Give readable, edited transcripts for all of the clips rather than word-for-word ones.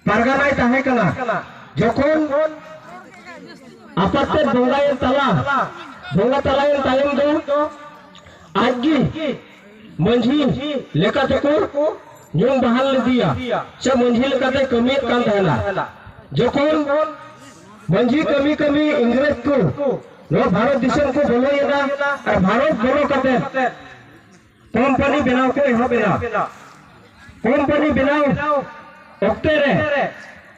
परगनाय ताहे कना जखन आपाते बोंगायेन तला बोंगा तलायेन तायम दो आजगी मंझी लेकाते को जों बहाल दिया से मंझी लेकाते कमी कान थाला जखन मंझी कमी कमी इंग्रेज को नो भारत दिसम को बोलोयेना और भारत बोलो कते कंपनी बनाव को एहो बेना कंपनी बनाव ओक्ते रे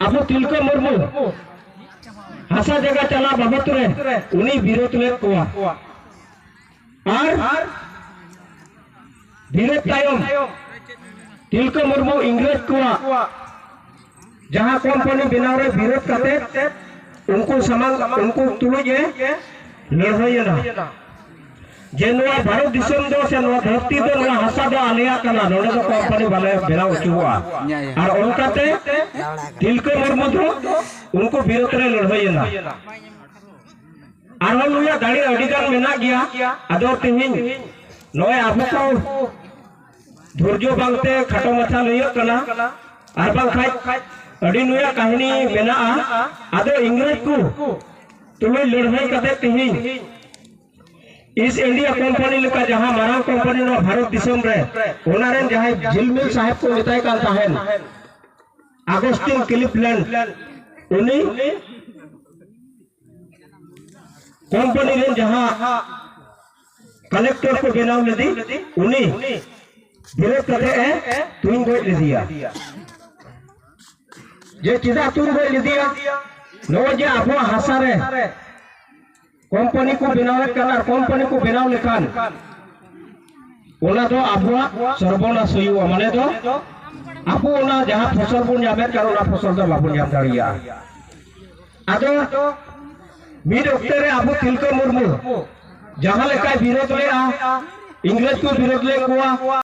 अब तिलका मुर्मू हासा जगह चला बाबत रे उनी विरोध ले कोआ और विरोध तायम तिलका मुर्मू इंग्रेज कोआ जहां कंपनी बनाव रे विरोध करते उनको समान उनको तुलुजे लड़ाईना जे नोआ भारत दिसम दो से नोआ धरती दो नोआ हासा दो आलिया कना नोडे दो कंपनी वाले बेनाव चुआ और उनकाते तिलका मुर्मू दो उनको विरोध रे लड़ाईना और नोया गाड़ी अडिगान मेना गया अदो तिहिन नोए आबु को धैर्य बांगते खाटो माथा लइयो कना और बांग खाय अडी नोया कहानी मेना अदो इंग्रेज को तुले लड़ाई कते तिहिन ईस्ट इंडिया कंपनी लेका जहां मारांग कंपनी नो भारत दिसम रे ओनारेन जहां जिलमिल साहेब को मिताय कान ताहेन अगस्टिन क्लिफलैंड उनी कंपनी रे जहां कलेक्टर को बनाव लेदी उनी विरोध करते तुम गोय ले दिया जे चिदा तुम गोय ले दिया नो जे आपो हासा रे कंपनी को बनाव करना कंपनी को बनाव लेखान ओना तो आबुआ सर्वनाश हुआ माने तो आपो ओना जहां फसल बन जामे कर ओना फसल तो बाबन जाम दाड़िया आदो मिड ओक्ते रे आबो तिलका मुर्मू जहां लेका विरोध ले इंग्रेज को विरोध ले कोआ